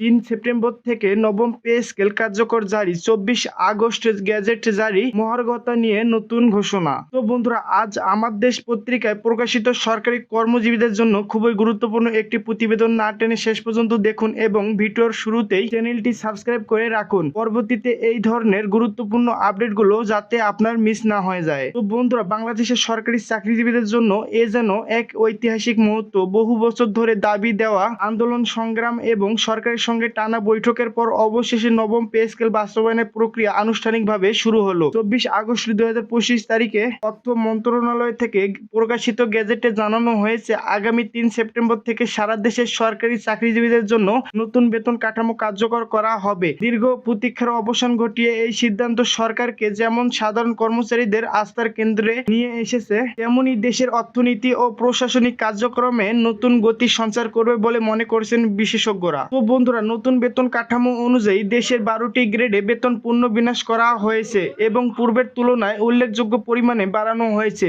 ৩ September থেকে নবম pay scale কার্যকর জারি, ২৪ আগস্ট গেজেট জারি, মহার্ঘ নিয়ে নতুন ঘোষণা। তো বন্ধুরা, আজ আমার দেশ পত্রিকায় প্রকাশিত সরকারি কর্মজীবীদের জন্য খুবই গুরুত্বপূর্ণ একটি প্রতিবেদন। না টেনে শেষ পর্যন্ত দেখুন এবং ভিডিওর শুরুতেই চ্যানেলটি সাবস্ক্রাইব করে রাখুন পরবর্তীতে এই ধরনের গুরুত্বপূর্ণ আপডেটগুলো যাতে আপনার মিস না হয়ে যায়। তো বন্ধুরা, বাংলাদেশের সরকারি চাকরিজীবীদের জন্য এ যেন এক ঐতিহাসিক মুহূর্ত। বহু বছর ধরে দাবি দেওয়া, আন্দোলন, সংগ্রাম এবং সরকারের সঙ্গে টানা বৈঠকের পর অবশেষে নবম পে স্কেল বাস্তবায়নের প্রক্রিয়া আনুষ্ঠানিকভাবে শুরু হলো। ২৪ আগস্ট ২০২৫ তারিখে তথ্য মন্ত্রণালয় থেকে প্রকাশিত গেজেটে জানানো হয়েছে, আগামী ৩ সেপ্টেম্বর থেকে সারা দেশের সরকারি চাকরিজীবীদের জন্য নতুন বেতন কাঠামো কার্যকর করা হবে। দীর্ঘ প্রতীক্ষার অবসান ঘটিয়ে এই সিদ্ধান্ত সরকারকে যেমন সাধারণ কর্মচারীদের আস্থার কেন্দ্রে নিয়ে এসেছে, তেমনি দেশের অর্থনীতি ও প্রশাসনিক কার্যক্রমে নতুন গতি সঞ্চার করবে বলে মনে করছেন বিশেষজ্ঞরা। তো বন্ধুরা, নতুন বেতন কাঠামো অনুযায়ী দেশের ১২টি গ্রেডে বেতন পুনর্বিন্যাস করা হয়েছে এবং পূর্বের তুলনায় উল্লেখযোগ্য পরিমাণে বাড়ানো হয়েছে।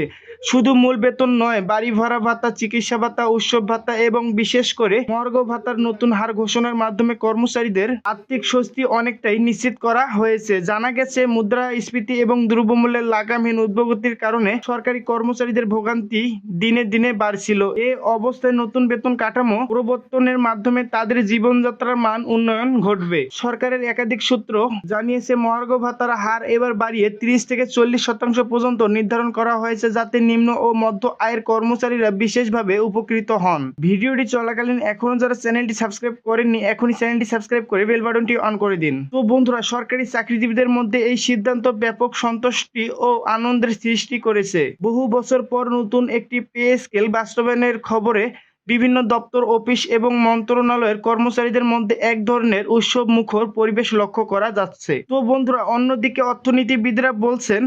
শুধু মূল বেতন নয়, বাড়ি ভাড়া ভাতা, চিকিৎসা ভাতা, উৎসব ভাতা এবং বিশেষ করে মহার্ঘ ভাতার নতুন হার ঘোষণার মাধ্যমে কর্মচারীদের আর্থিক স্বস্তি অনেকটাই নিশ্চিত করা হয়েছে। জানা গেছে, মুদ্রাস্ফীতি এবং দ্রব্যমূল্যের লাগামহীন ঊর্ধ্বগতির কারণে সরকারি কর্মচারীদের ভোগান্তি দিনে দিনে বাড়ছিল। এ অবস্থায় নতুন বেতন কাঠামো প্রবর্তনের মাধ্যমে তাদের জীবনযাত্রার মান উন্নয়ন ঘটবে। সরকারের একাধিক সূত্র জানিয়েছে, মহার্ঘ ভাতার হার এবার বাড়িয়ে ৩০ থেকে ৪০% পর্যন্ত নির্ধারণ করা হয়েছে, যাতে নিম্ন ও মধ্য আয়ের কর্মচারীরা বিশেষভাবে উপকৃত হন। ভিডিওটি চলাকালীন এখনো যারা চ্যানেলটি সাবস্ক্রাইব করেননি, এখনই চ্যানেলটি সাবস্ক্রাইব করে বেল বাটনটি অন করে দিন। তো বন্ধুরা, সরকারি চাকরিজীবীদের মধ্যে এই সিদ্ধান্ত ব্যাপক সন্তুষ্টি ও আনন্দের সৃষ্টি করেছে। বহু বছর পর নতুন একটি পে স্কেল বাস্তবায়নের খবরে বিভিন্ন দপ্তর, অফিস এবং মন্ত্রণালয়ের কর্মচারীদের মধ্যে এক ধরনের উৎসব মুখর পরিবেশ লক্ষ্য করা যাচ্ছে। তো বন্ধুরা, অন্যদিকে অর্থনীতিবিদরা বলছেন,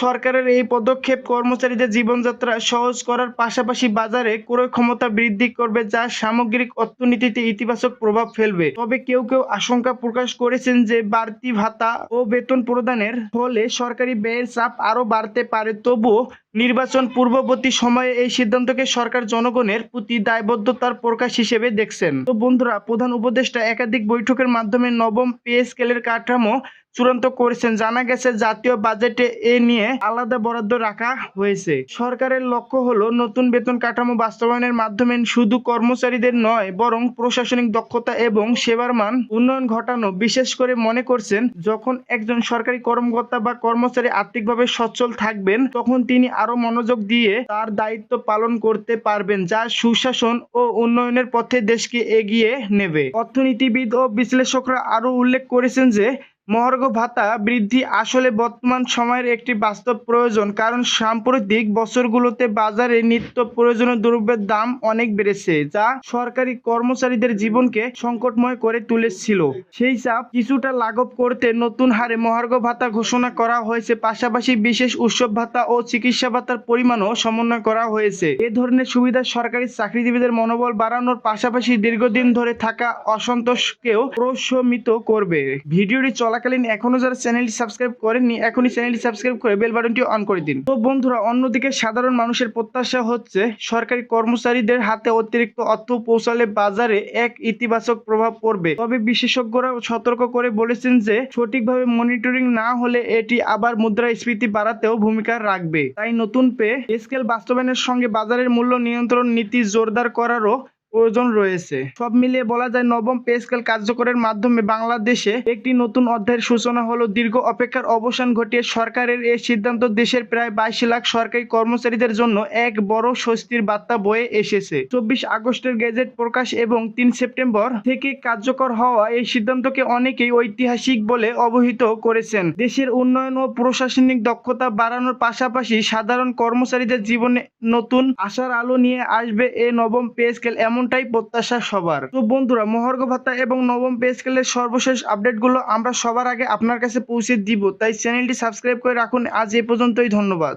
সরকারের এই পদক্ষেপ কর্মচারীদের জীবনযাত্রা সহজ করার পাশাপাশি বাজারে ক্রয় ক্ষমতা বৃদ্ধি করবে, যা সামগ্রিক অর্থনীতিতে ইতিবাচক প্রভাব ফেলবে। তবে কেউ কেউ আশঙ্কা প্রকাশ করেছেন যে বাড়তি ভাতা ও বেতন প্রদানের ফলে সরকারি ব্যয়ের চাপ আরও বাড়তে পারে। তবুও নির্বাচন পূর্ববর্তী সময়ে এই সিদ্ধান্তকে সরকার জনগণের প্রতি দায়বদ্ধতার প্রকাশ হিসেবে দেখছেন। তো বন্ধুরা, প্রধান উপদেষ্টা একাধিক বৈঠকের মাধ্যমে নবম পে স্কেলের কাঠামো চূড়ান্ত করেছেন। জানা গেছে, জাতীয় বাজেটে এ নিয়ে আলাদা বরাদ্দ রাখা হয়েছে। সরকারের লক্ষ্য হলো নতুন বেতন কাঠামো বাস্তবায়নের মাধ্যমে শুধু কর্মচারীদের নয়, বরং প্রশাসনিক দক্ষতা এবং সেবার মান উন্নয়ন ঘটানো। বিশেষ করে মনে করছেন, যখন একজন সরকারি কর্মকর্তা বা কর্মচারী আর্থিকভাবে সচ্ছল থাকবেন, তখন তিনি আরো মনোযোগ দিয়ে তার দায়িত্ব পালন করতে পারবেন, যা সুশাসন ও উন্নয়নের পথে দেশকে এগিয়ে নেবে। অর্থনীতিবিদ ও বিশ্লেষকরা আরো উল্লেখ করেছেন যে মহার্ঘ ভাতা বৃদ্ধি আসলে বর্তমান সময়ের একটি বাস্তব প্রয়োজন, কারণ সাম্প্রতিক বছরগুলোতে বাজারে নিত্য প্রয়োজনীয় দ্রব্যের দাম অনেক বেড়েছে, যা সরকারি কর্মচারীদের জীবনকে সংকটময় করে তুলেছিল। সেই চাপ কিছুটা লাঘব করতে নতুন হারে মহার্ঘ ভাতা ঘোষণা করা হয়েছে। পাশাপাশি বিশেষ উৎসব ভাতা ও চিকিৎসা ভাতার পরিমাণও সমন্বয় করা হয়েছে। এ ধরনের সুবিধা সরকারি চাকরিজীবীদের মনোবল বাড়ানোর পাশাপাশি দীর্ঘদিন ধরে থাকা অসন্তোষকেও প্রশমিত করবে। ভিডিওটি চলাকালীন এখনো যারা চ্যানেলটি সাবস্ক্রাইব করেননি, এখনই চ্যানেলটি সাবস্ক্রাইব করে বেল বাটনটি অন করে দিন। তো বন্ধুরা, অন্যদিকে সাধারণ মানুষের প্রত্যাশা হচ্ছে, সরকারি কর্মচারীদের হাতে অতিরিক্ত অর্থ পৌঁছালে বাজারে এক ইতিবাচক প্রভাব পড়বে। তবে বিশেষজ্ঞরা সতর্ক করে বলেছেন যে সঠিকভাবে মনিটরিং না হলে এটি আবার মুদ্রাস্ফীতি বাড়াতেও ভূমিকা রাখবে। তাই নতুন পে স্কেল বাস্তবায়নের সঙ্গে বাজারের মূল্য নিয়ন্ত্রণ নীতি জোরদার করারও প্রয়োজন রয়েছে। সব মিলিয়ে বলা যায়, নবম পে স্কেল কার্যকরের মাধ্যমে বাংলাদেশে একটি নতুন অধ্যায়ের সূচনা হলো। দীর্ঘ অপেক্ষার অবসান ঘটিয়ে সরকারের এই সিদ্ধান্ত দেশের প্রায় ২২ লাখ সরকারি কর্মচারীদের জন্য এক বড় স্বস্তির বার্তা বয়ে এসেছে। ২৪ আগস্টের গেজেট প্রকাশ এবং ৩ সেপ্টেম্বর থেকে কার্যকর হওয়া এই সিদ্ধান্তকে অনেকেই ঐতিহাসিক বলে অভিহিত করেছেন। দেশের উন্নয়ন ও প্রশাসনিক দক্ষতা বাড়ানোর পাশাপাশি সাধারণ কর্মচারীদের জীবনে নতুন আশার আলো নিয়ে আসবে এই নবম পে স্কেল, এমনটাই প্রত্যাশা সবার। তো বন্ধুরা, মহার্ঘ ভাতা এবং নবম পে স্কেলের সর্বশেষ আপডেটগুলো আমরা সবার আগে আপনার কাছে পৌঁছে দিব, তাই চ্যানেলটি সাবস্ক্রাইব করে রাখুন। আজ এ পর্যন্তই, ধন্যবাদ।